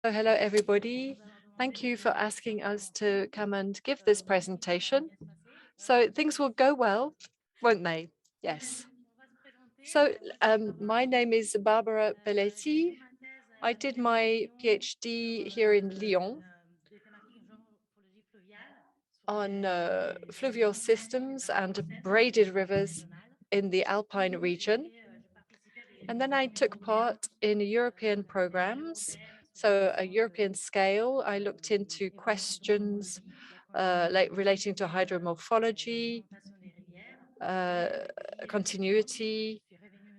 Hello, everybody. Thank you for asking us to come and give this presentation. So things will go well, won't they? Yes. So my name is Barbara Belletti. I did my PhD here in Lyon on fluvial systems and braided rivers in the Alpine region. And then I took part in European programs. So a European scale, I looked into questions relating to hydromorphology, continuity.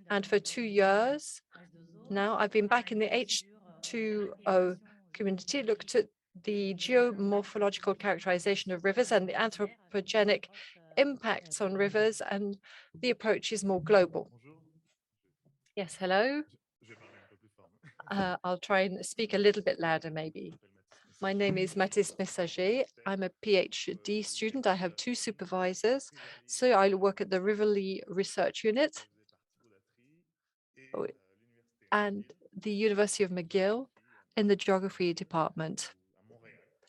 And for 2 years now, I've been back in the H2O community, looked at the geomorphological characterization of rivers and the anthropogenic impacts on rivers, and the approach is more global. Yes, hello. I'll try and speak a little bit louder, maybe. My name is Mathis. I'm a PhD student. I have 2 supervisors. So I work at the Riverly Research Unit and the University of McGill in the Geography Department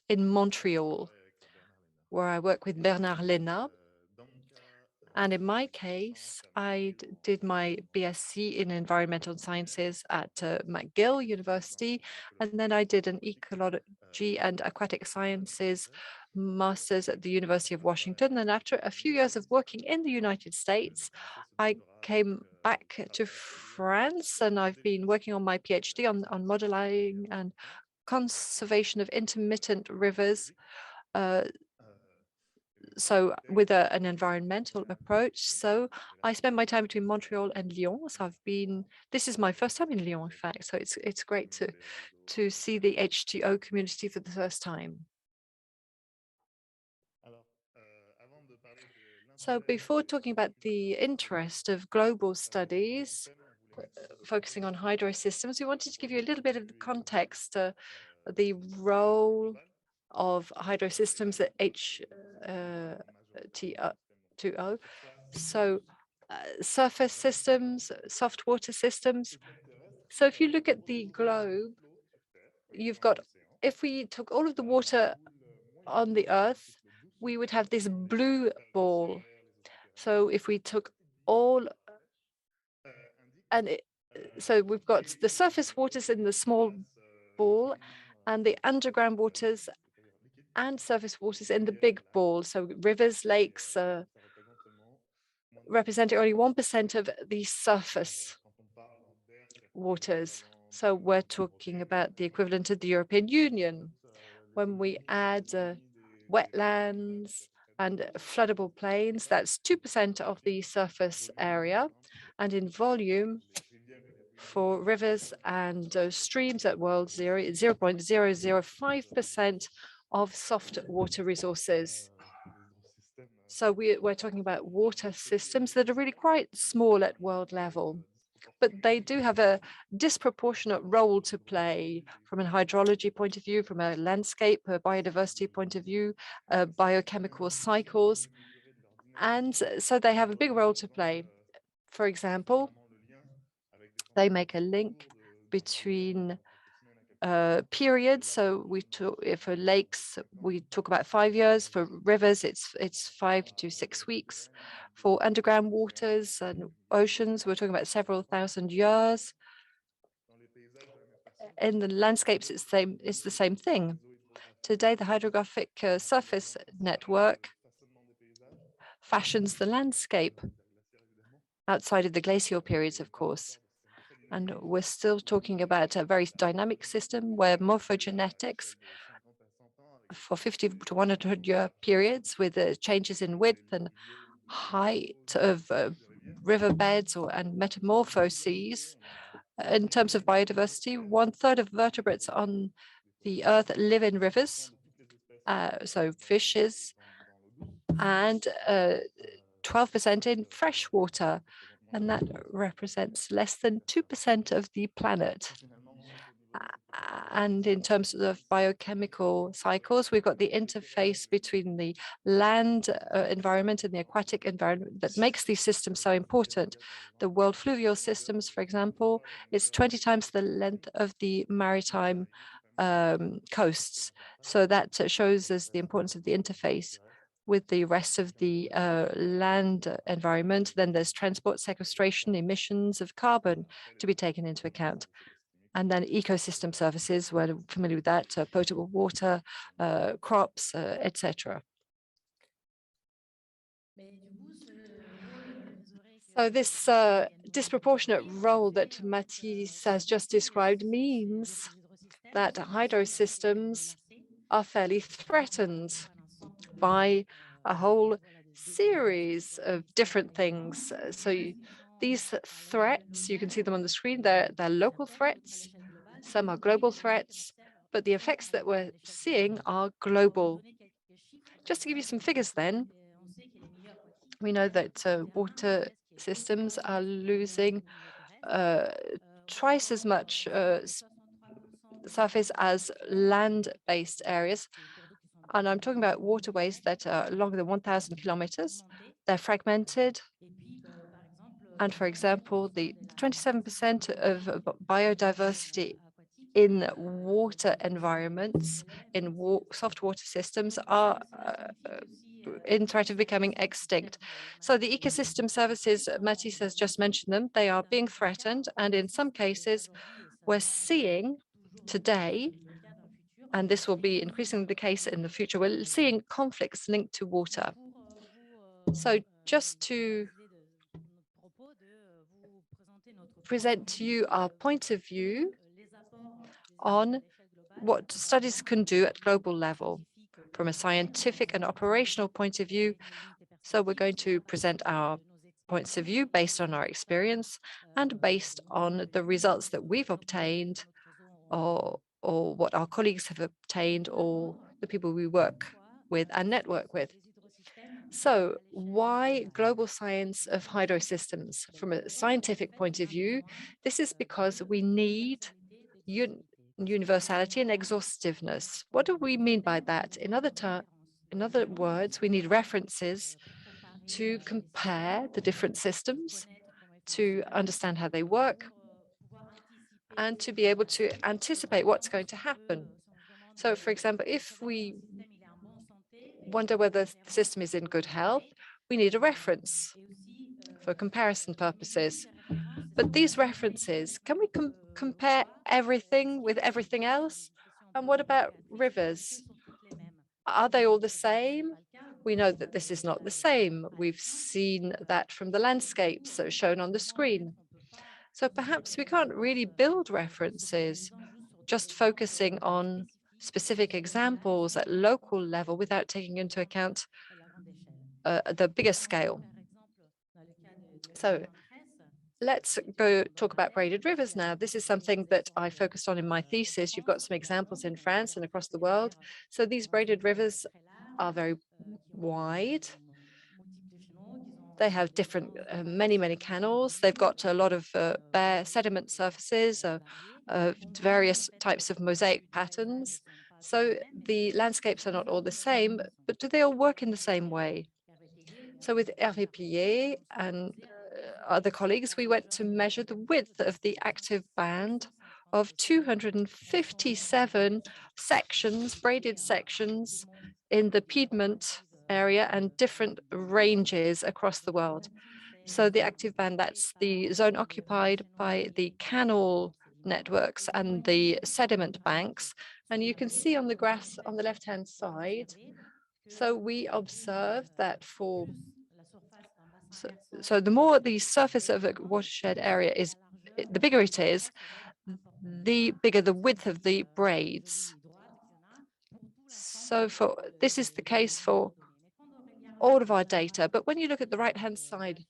in Montreal, where I work with Bernard Léna. And in my case, I did my BSc in Environmental Sciences at McGill University, and then I did an Ecology and Aquatic Sciences Master's at the University of Washington. And after a few years of working in the United States, I came back to France, and I've been working on my PhD on modeling and conservation of intermittent rivers, so with an environmental approach. So I spent my time between Montreal and Lyon. So this is my first time in Lyon, in fact. So it's great to see the H2O community for the first time. So before talking about the interest of global studies, focusing on hydrosystems, we wanted to give you a little bit of the context, the role of hydrosystems at H2O. So surface systems, soft water systems. So if you look at the globe, you've got, if we took all of the water on the Earth, we would have this blue ball. So if we took all, so we've got the surface waters in the small ball and the underground waters and surface waters in the big ball. So rivers, lakes, representing only 1% of the surface waters. So we're talking about the equivalent of the European Union. When we add wetlands and floodable plains, that's 2% of the surface area. And in volume, for rivers and streams at world zero, it's 0.005% of soft water resources. So we're talking about water systems that are really quite small at world level, but they do have a disproportionate role to play from a hydrology point of view, from a landscape, a biodiversity point of view, biochemical cycles. And so they have a big role to play. For example, they make a link between periods. So for lakes, we talk about 5 years. For rivers, it's 5 to 6 weeks. For underground waters and oceans, we're talking about several thousand years. In the landscapes, it's the same thing. Today, the hydrographic surface network fashions the landscape outside of the glacial periods, of course. And we're still talking about a very dynamic system where morphogenetics for 50 to 100-year periods with changes in width and height of riverbeds and metamorphoses. In terms of biodiversity, 1/3 of vertebrates on the Earth live in rivers, so fishes, and 12% in fresh water, and that represents less than 2% of the planet. And in terms of biochemical cycles, we've got the interface between the land environment and the aquatic environment that makes these systems so important. The world fluvial systems, for example, is 20 times the length of the maritime coasts. So that shows us the importance of the interface with the rest of the land environment. Then there's transport, sequestration, emissions of carbon to be taken into account. And then ecosystem services, we're familiar with that, potable water, crops, etc. So this disproportionate role that Mathis has just described means that hydrosystems are fairly threatened by a whole series of different things. These threats, you can see them on the screen, they're local threats, some are global threats, but the effects that we're seeing are global. Just to give you some figures then, we know that water systems are losing twice as much surface as land-based areas. And I'm talking about waterways that are longer than 1,000 kilometers. They're fragmented. And for example, the 27% of biodiversity in water environments, in soft water systems, are in threat of becoming extinct. So the ecosystem services, Mathis has just mentioned them, they are being threatened. And in some cases, we're seeing today, and this will be increasingly the case in the future, we're seeing conflicts linked to water. So just to present to you our point of view on what studies can do at global level from a scientific and operational point of view. So we're going to present our points of view based on our experience and based on the results that we've obtained or what our colleagues have obtained or the people we work with and network with. So why global science of hydrosystems? From a scientific point of view, this is because we need universality and exhaustiveness. What do we mean by that? In other words, we need references to compare the different systems, to understand how they work, and to be able to anticipate what's going to happen. So, for example, if we wonder whether the system is in good health, we need a reference for comparison purposes. But these references, can we compare everything with everything else? And what about rivers? Are they all the same? We know that this is not the same. We've seen that from the landscapes shown on the screen. So perhaps we can't really build references just focusing on specific examples at local level without taking into account the bigger scale. So let's go talk about braided rivers now. This is something that I focused on in my thesis. You've got some examples in France and across the world. So these braided rivers are very wide. They have different, many canals. They've got a lot of bare sediment surfaces, various types of mosaic patterns. So the landscapes are not all the same, but do they all work in the same way? So with INRAE and other colleagues, we went to measure the width of the active band of 257 sections, braided sections in the Piedmont area and different ranges across the world. So the active band, that's the zone occupied by the canal networks and the sediment banks. And you can see on the graph on the left-hand side, so we observed that so the more the surface of a watershed area is, the bigger it is, the bigger the width of the braids. So this is the case for all of our data. But when you look at the right-hand side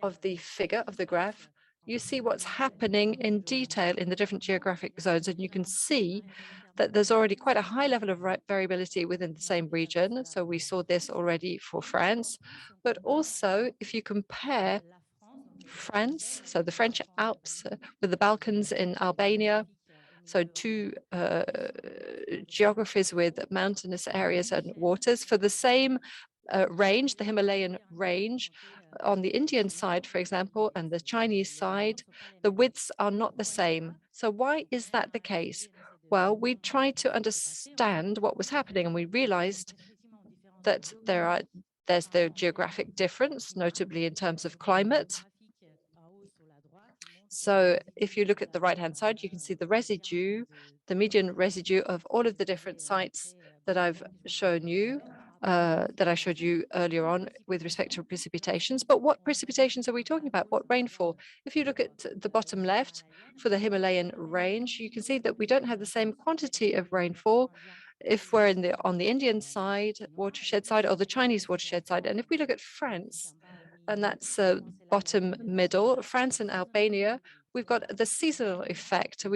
of the figure of the graph, you see what's happening in detail in the different geographic zones. And you can see that there's already quite a high level of variability within the same region. So we saw this already for France, but also if you compare France, so the French Alps with the Balkans in Albania, So two geographies with mountainous areas and waters for the same range, the Himalayan range. On the Indian side, for example, and the Chinese side, the widths are not the same. So why is that the case? Well, we tried to understand what was happening, and we realized that there's the geographic difference, notably in terms of climate. So if you look at the right-hand side, you can see the residue, the median residue of all of the different sites that I've shown you, that I showed you earlier on with respect to precipitations. But what precipitations are we talking about? What rainfall? If you look at the bottom left for the Himalayan range, you can see that we don't have the same quantity of rainfall if we're on the Indian side, watershed side, or the Chinese watershed side. And if we look at France, and that's bottom middle, France and Albania, we've got the seasonal effect.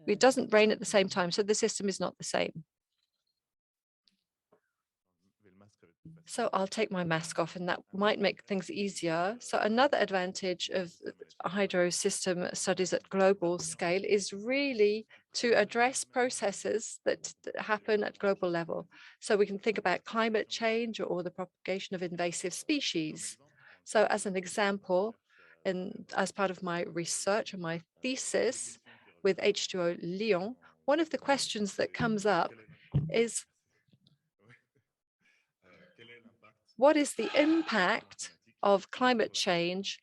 It doesn't rain at the same time, so the system is not the same. So I'll take my mask off, and that might make things easier. So another advantage of hydro system studies at global scale is really to address processes that happen at global level. So we can think about climate change or the propagation of invasive species. So as an example, and as part of my research and my thesis with H2O Lyon, one of the questions that comes up is, what is the impact of climate change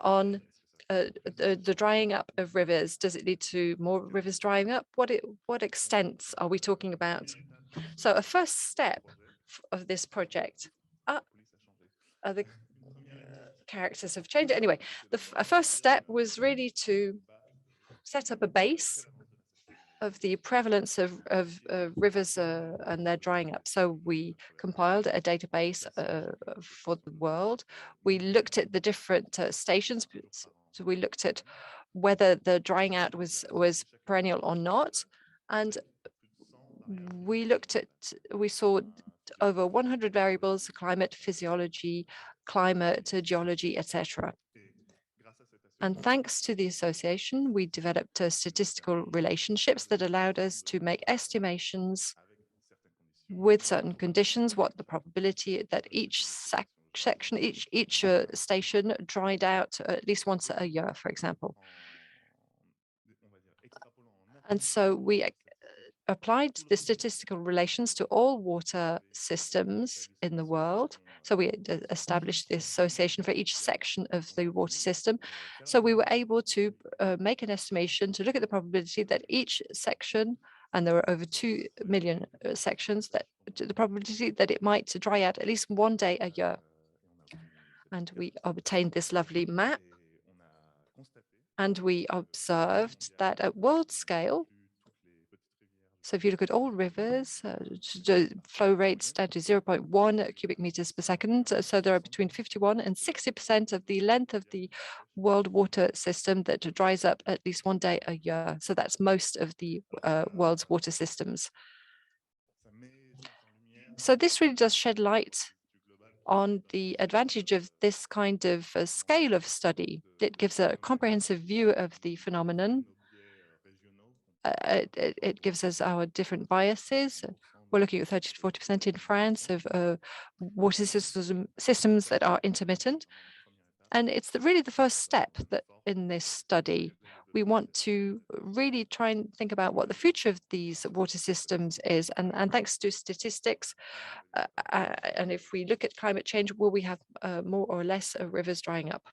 on the drying up of rivers? Does it lead to more rivers drying up? What extents are we talking about? So a first step of this project are the characters have changed. Anyway, a first step was really to set up a base of the prevalence of rivers and their drying up. So we compiled a database for the world. We looked at the different stations. So we looked at whether the drying out was perennial or not. And we saw over 100 variables: climate, physiology, climate, geology, etc. And thanks to the association, we developed statistical relationships that allowed us to make estimations with certain conditions, what the probability that each section, each station dried out at least once a year, for example. And so we applied the statistical relations to all water systems in the world. So we established this association for each section of the water system. So we were able to make an estimation to look at the probability that each section, and there were over 2 million sections, that the probability that it might dry out at least one day a year. And we obtained this lovely map. And we observed that at world scale, so if you look at all rivers, flow rates down to 0.1 cubic meters per second. So there are between 51 and 60% of the length of the world water system that dries up at least one day a year. So that's most of the world's water systems. So this really does shed light on the advantage of this kind of scale of study. It gives a comprehensive view of the phenomenon. It gives us our different biases. We're looking at 30 to 40% in France of water systems that are intermittent. And it's really the first step that in this study. We want to really try and think about what the future of these water systems is. And thanks to statistics, and if we look at climate change, will we have more or less rivers drying up?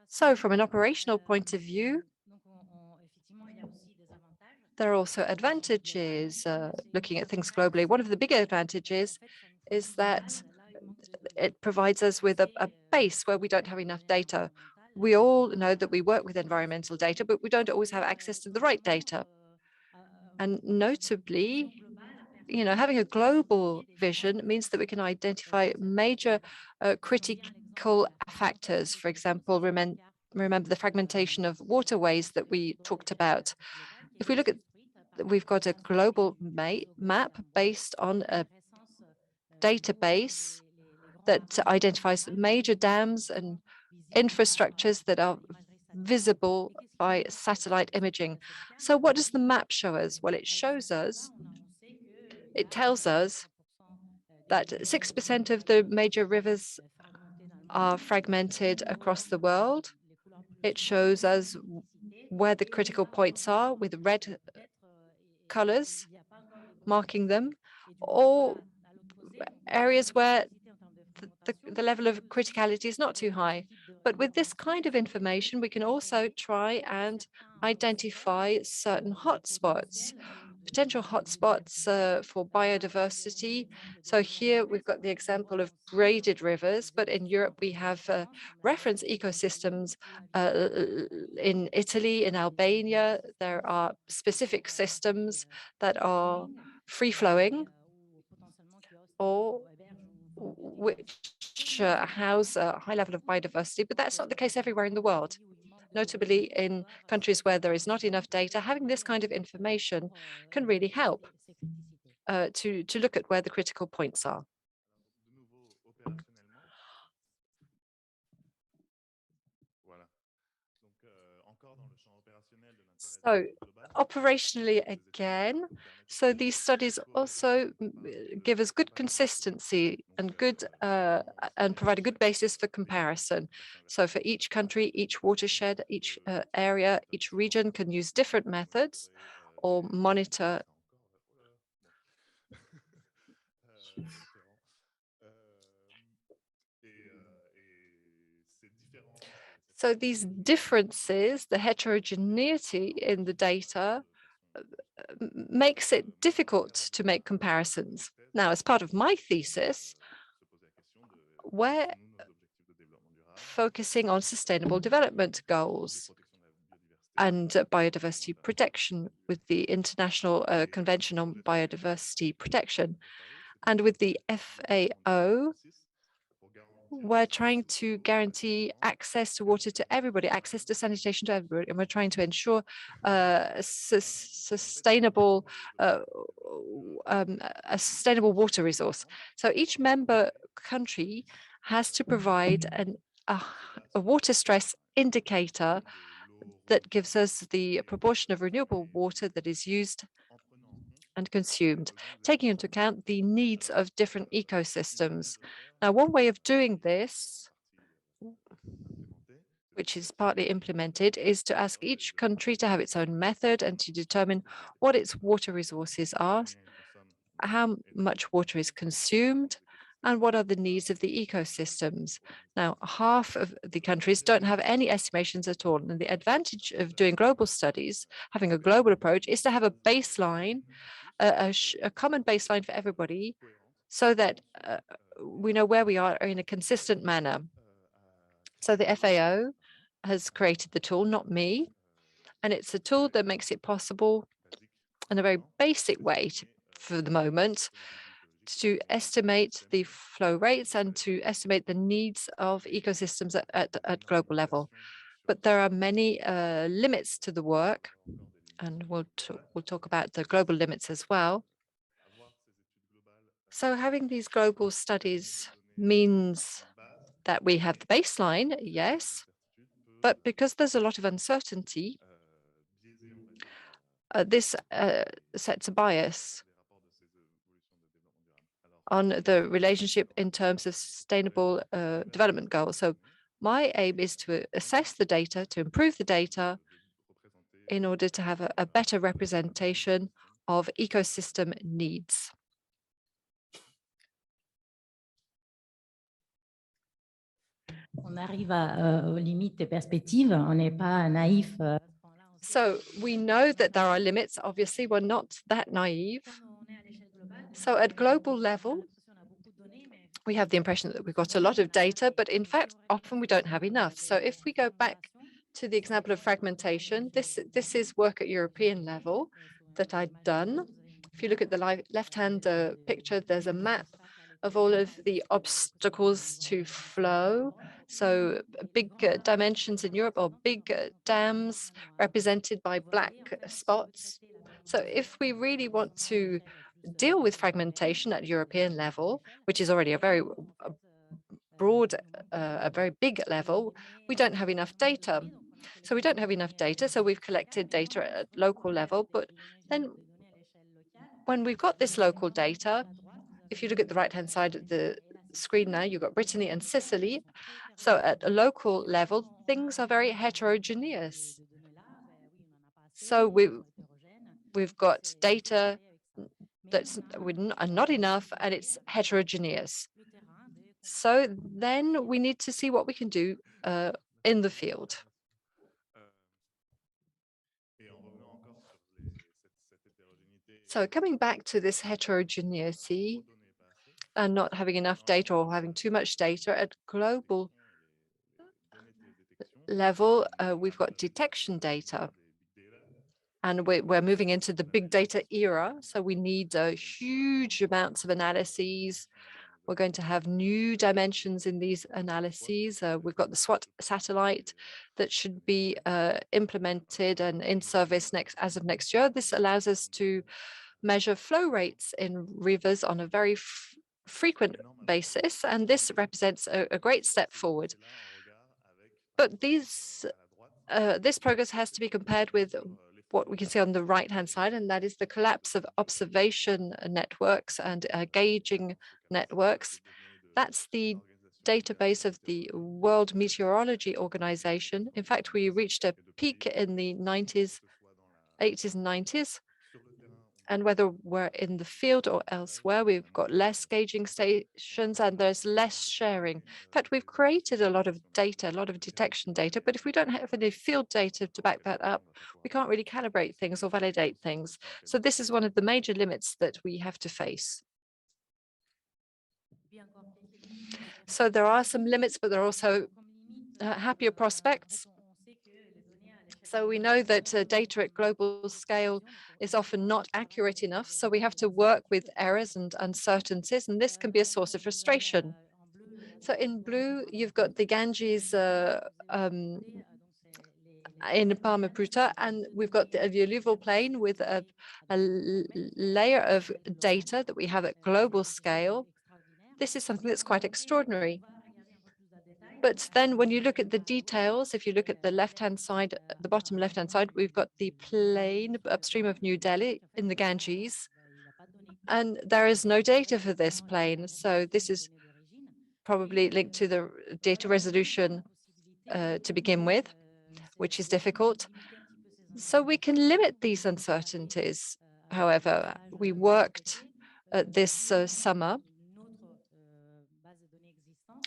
So from an operational point of view, there are also advantages looking at things globally. One of the big advantages is that it provides us with a base where we don't have enough data. We all know that we work with environmental data, but we don't always have access to the right data. And notably, having a global vision means that we can identify major critical factors. For example, remember the fragmentation of waterways that we talked about. If we look at, we've got a global map based on a database that identifies major dams and infrastructures that are visible by satellite imaging. So what does the map show us? Well, it shows us, it tells us that 6% of the major rivers are fragmented across the world. It shows us where the critical points are with red colors marking them, or areas where the level of criticality is not too high. But with this kind of information, we can also try and identify certain hotspots, potential hotspots for biodiversity. So here we've got the example of braided rivers, but in Europe we have reference ecosystems. In Italy, in Albania, there are specific systems that are free-flowing or which house a high level of biodiversity, but that's not the case everywhere in the world. Notably, in countries where there is not enough data, having this kind of information can really help to look at where the critical points are. So operationally again, so these studies also give us good consistency and good and provide a good basis for comparison. So for each country, each watershed, each area, each region can use different methods or monitor. So these differences, the heterogeneity in the data, makes it difficult to make comparisons. Now, as part of my thesis, we're focusing on sustainable development goals and biodiversity protection with the International Convention on Biodiversity Protection. And with the FAO, we're trying to guarantee access to water to everybody, access to sanitation to everybody, and we're trying to ensure sustainable a sustainable water resource. So each member country has to provide a water stress indicator that gives us the proportion of renewable water that is used and consumed, taking into account the needs of different ecosystems. Now, one way of doing this, which is partly implemented, is to ask each country to have its own method and to determine what its water resources are, how much water is consumed, and what are the needs of the ecosystems. Now, half of the countries don't have any estimations at all. And the advantage of doing global studies, having a global approach, is to have a baseline, a common baseline for everybody, so that we know where we are in a consistent manner. So the FAO has created the tool, not me, and it's a tool that makes it possible in a very basic way for the moment to estimate the flow rates and to estimate the needs of ecosystems at global level. But there are many limits to the work, and we'll talk about the global limits as well. So having these global studies means that we have the baseline, yes, but because there's a lot of uncertainty, this sets a bias on the relationship in terms of sustainable development goals. So my aim is to assess the data, to improve the data in order to have a better representation of ecosystem needs. On arrive aux limites et perspectives, on n'est pas naïf. So we know that there are limits. Obviously, we're not that naive. So at global level, we have the impression that we've got a lot of data, but in fact, often we don't have enough. So if we go back to the example of fragmentation, this is work at European level that I'd done. If you look at the left-hand picture, there's a map of all of the obstacles to flow. So big dimensions in Europe, or big dams represented by black spots. So if we really want to deal with fragmentation at European level, which is already a very broad, a very big level, we don't have enough data. So we don't have enough data, so we've collected data at local level, but then when we've got this local data, if you look at the right-hand side of the screen now, you've got Brittany and Sicily. So at a local level, things are very heterogeneous. So we've got data that's not enough, and it's heterogeneous. So then we need to see what we can do in the field. So coming back to this heterogeneity and not having enough data or having too much data at global level, we've got detection data. And we're moving into the big data era. So we need huge amounts of analyses. We're going to have new dimensions in these analyses. We've got the SWOT satellite that should be implemented and in service as of next year. This allows us to measure flow rates in rivers on a very frequent basis, and this represents a great step forward. But this progress has to be compared with what we can see on the right-hand side, and that is the collapse of observation networks and gauging networks. That's the database of the World Meteorology Organization. In fact, we reached a peak in the 80s and 90s. And whether we're in the field or elsewhere, we've got less gauging stations and there's less sharing. In fact, we've created a lot of data, a lot of detection data, but if we don't have any field data to back that up, we can't really calibrate things or validate things. So this is one of the major limits that we have to face. So there are some limits, but there are also happier prospects. So we know that data at global scale is often not accurate enough. So we have to work with errors and uncertainties, and this can be a source of frustration. So in blue, you've got the Ganges in Brahmaputra, and we've got the alluvial plain with a layer of data that we have at global scale. This is something that's quite extraordinary. But then when you look at the details, if you look at the left-hand side, the bottom left-hand side, we've got the plain upstream of New Delhi in the Ganges, and there is no data for this plain. So this is probably linked to the data resolution to begin with, which is difficult. So we can limit these uncertainties. However, we worked this summer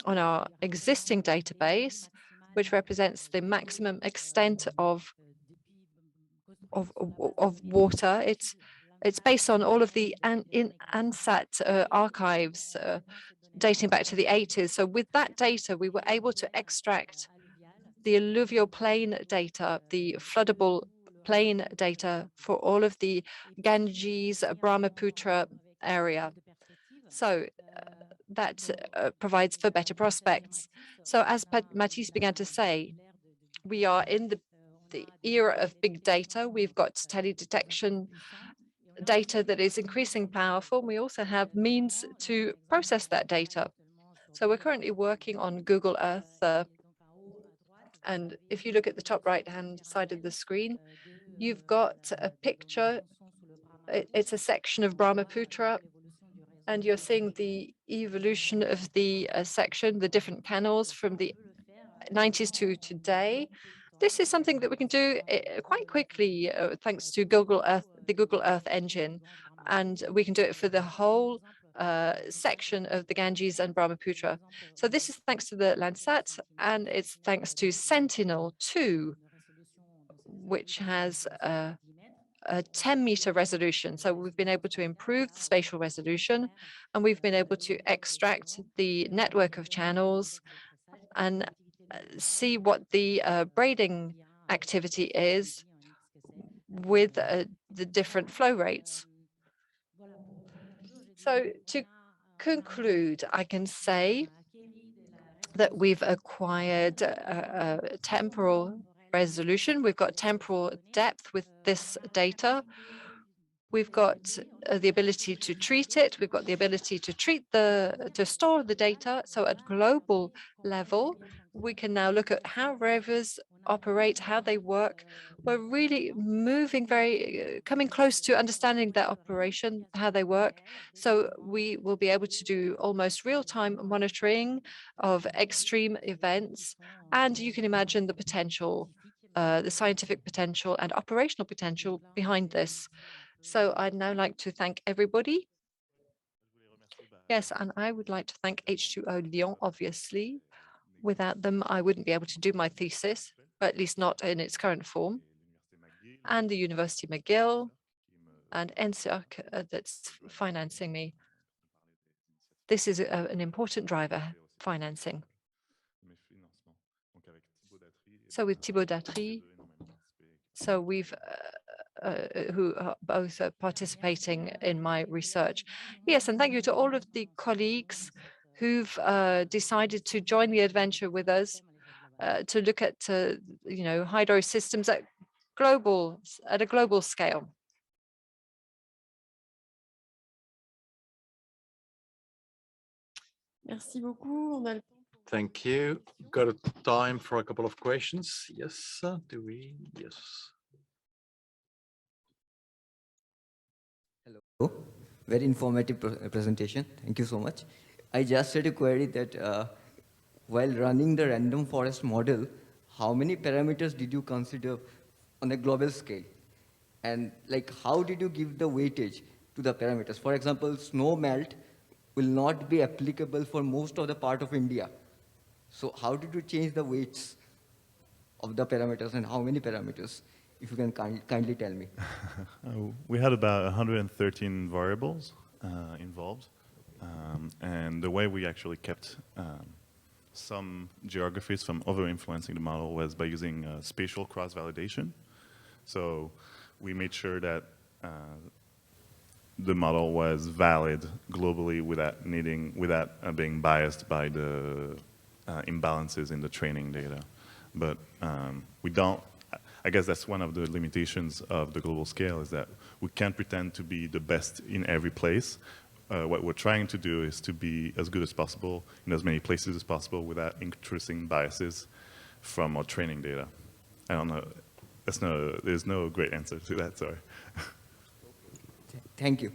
on our existing database, which represents the maximum extent of water. It's based on all of the ANSAT archives dating back to the 80s. So with that data, we were able to extract the alluvial plain data, the floodable plain data for all of the Ganges, Brahmaputra area. So that provides for better prospects. So as Mathis began to say, we are in the era of big data. We've got teledetection data that is increasingly powerful. We also have means to process that data. So we're currently working on Google Earth. And if you look at the top right-hand side of the screen, you've got a picture. It's a section of Brahmaputra, and you're seeing the evolution of the section, the different canals from the 90s to today. This is something that we can do quite quickly thanks to Google Earth, the Google Earth engine, and we can do it for the whole section of the Ganges and Brahmaputra. So this is thanks to the Landsat, and it's thanks to Sentinel-2, which has a 10-meter resolution. So we've been able to improve the spatial resolution, and we've been able to extract the network of channels and see what the braiding activity is with the different flow rates. So to conclude, I can say that we've acquired a temporal resolution. We've got temporal depth with this data. We've got the ability to treat it. We've got the ability to store the data. So at global level, we can now look at how rivers operate, how they work. We're really moving coming close to understanding their operation, how they work. So we will be able to do almost real-time monitoring of extreme events. And you can imagine the potential, the scientific potential and operational potential behind this. So I'd now like to thank everybody. Yes, and I would like to thank H2O Lyon, obviously. Without them, I wouldn't be able to do my thesis, or at least not in its current form, and the University McGill and NSERC that's financing me. This is an important driver, financing. So with Thibaut Datry, so we've who are both participating in my research. Yes, and thank you to all of the colleagues who've decided to join the adventure with us to look at hydrosystems at a global scale. Merci beaucoup. On a le Thank you. Got a time for a couple of questions. Yes, do we? Yes. Hello, very informative presentation. Thank you so much. I just had a query that while running the random forest model, how many parameters did you consider on a global scale? And like, how did you give the weightage to the parameters? For example, snow melt will not be applicable for most of the part of India. So how did you change the weights of the parameters and how many parameters? If you can kindly tell me. We had about 113 variables involved. And the way we actually kept some geographies from over-influencing the model was by using spatial cross-validation. So we made sure that the model was valid globally without being biased by the imbalances in the training data. But we don't, I guess that's one of the limitations of the global scale, is that we can't pretend to be the best in every place. What we're trying to do is to be as good as possible in as many places as possible without introducing biases from our training data. I don't know, there's no great answer to that, sorry. Thank you.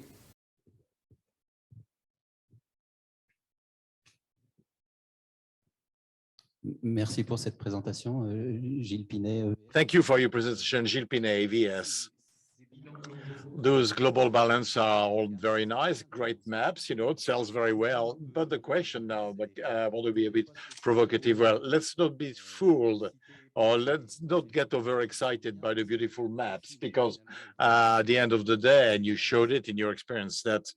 Merci pour cette présentation, Gilles Pinet. Thank you for your presentation, Gilles Pinet, AVS. Those global balance are all very nice, great maps, it sells very well. But the question now, I want to be a bit provocative. Well, let's not be fooled, or let's not get overexcited by the beautiful maps, because at the end of the day, and you showed it in your experience, that,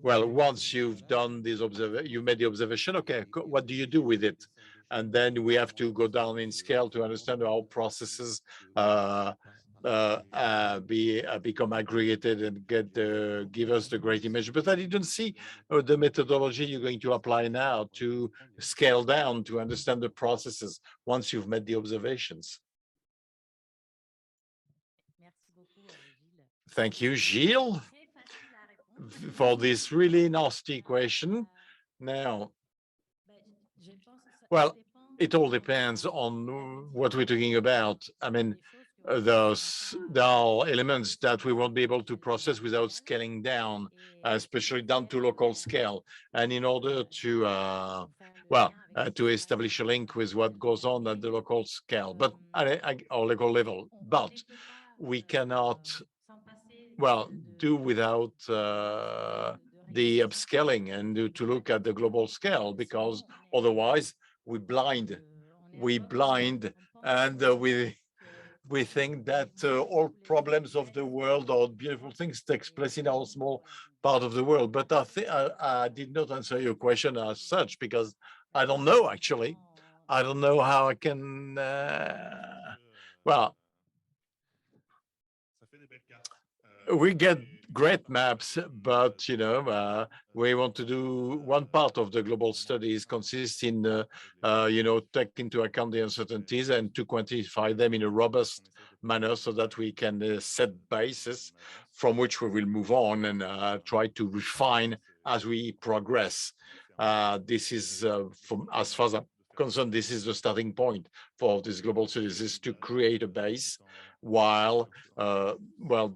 well, once you've done this you made the observation, okay, what do you do with it? And then we have to go down in scale to understand how processes become aggregated and give us the great image. But I didn't see the methodology you're going to apply now to scale down to understand the processes once you've made the observations. Thank you, Gilles, for this really nasty question. Now, well, it all depends on what we're talking about. I mean, there are elements that we won't be able to process without scaling down, especially down to local scale. And in order to, to establish a link with what goes on at the local scale, but or local level, but we cannot, do without the upscaling and to look at the global scale, because otherwise we blind, and we think that all problems of the world or beautiful things takes place in our small part of the world. But I did not answer your question as such, because I don't know, actually. I don't know how I can, we get great maps, but we want to do one part of the global studies consists in take into account the uncertainties and to quantify them in a robust manner so that we can set basis from which we will move on and try to refine as we progress. This is from as far as concerned, this is the starting point for this global studies, is to create a base while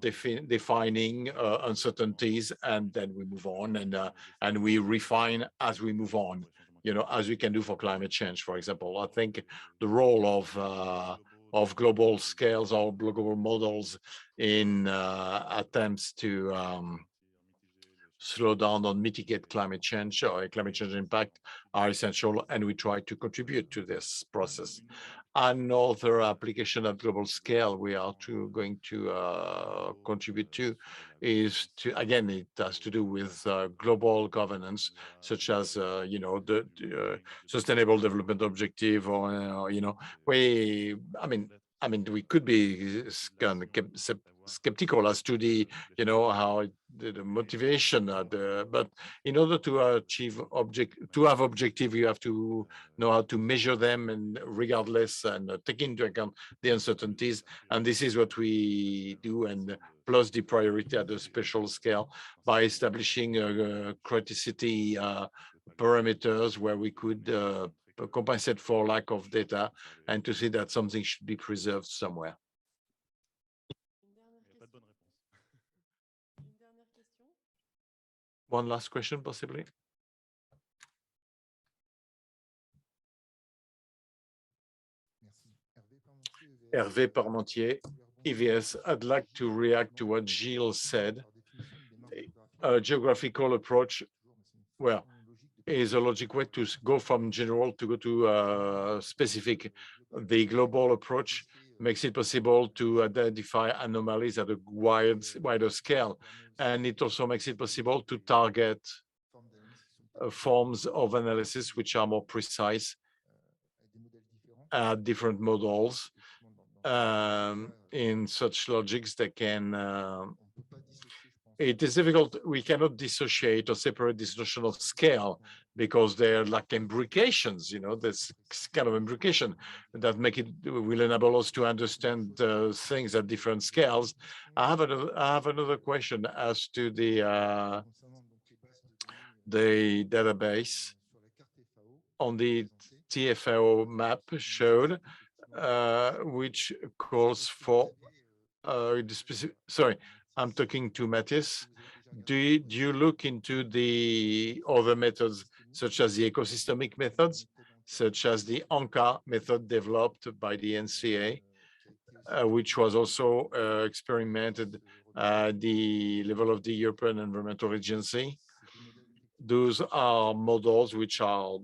defining uncertainties, and then we move on and we refine as we move on, as we can do for climate change, for example. I think the role of global scales or global models in attempts to slow down or mitigate climate change or climate change impact are essential, and we try to contribute to this process. Another application at global scale we are going to contribute to is again, it has to do with global governance, such as the Sustainable Development Objective, or we could be kind of skeptical as to the how the motivation, but in order to have objective, you have to know how to measure them, and regardless, and take into account the uncertainties. And this is what we do, and plus the priority at a special scale by establishing criticity parameters where we could compensate for lack of data, and to see that something should be preserved somewhere. One last question, possibly. Hervé Parmentier, EVS. I'd like to react to what Gilles said. A geographical approach, well, is a logic way to go from general to go to specific. The global approach makes it possible to identify anomalies at a wider scale, and it also makes it possible to target forms of analysis which are more precise, different models in such logics that can it is difficult. We cannot dissociate or separate this notion of scale, because they're like imbrications, this kind of imbrication that will enable us to understand things at different scales. I have another question as to the database on the TFAO map showed, which calls for the specific. Sorry, I'm talking to Mathis. Do you look into the other methods, such as the ecosystemic methods, such as the ANCA method developed by the NCA, which was also experimented at the level of the European Environmental Agency? Those are models which are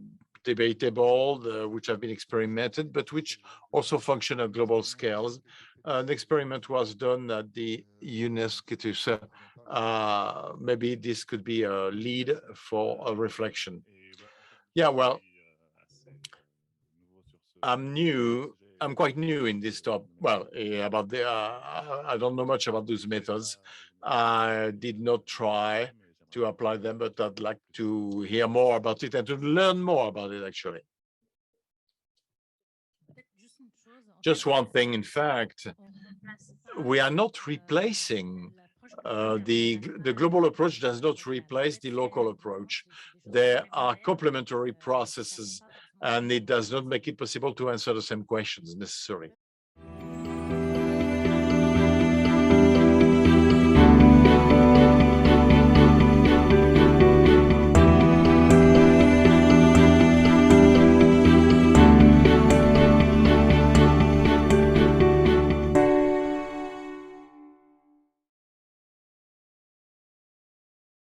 debatable, which have been experimented, but which also function at global scales. An experiment was done at the UNESCO, so maybe this could be a lead for a reflection. Yeah, well, I'm quite new in this topic. Well, about the I don't know much about those methods. I did not try to apply them, but I'd like to hear more about it and to learn more about it, actually. Just one thing, in fact, we are not replacing the global approach does not replace the local approach. There are complementary processes, and it does not make it possible to answer the same questions necessarily.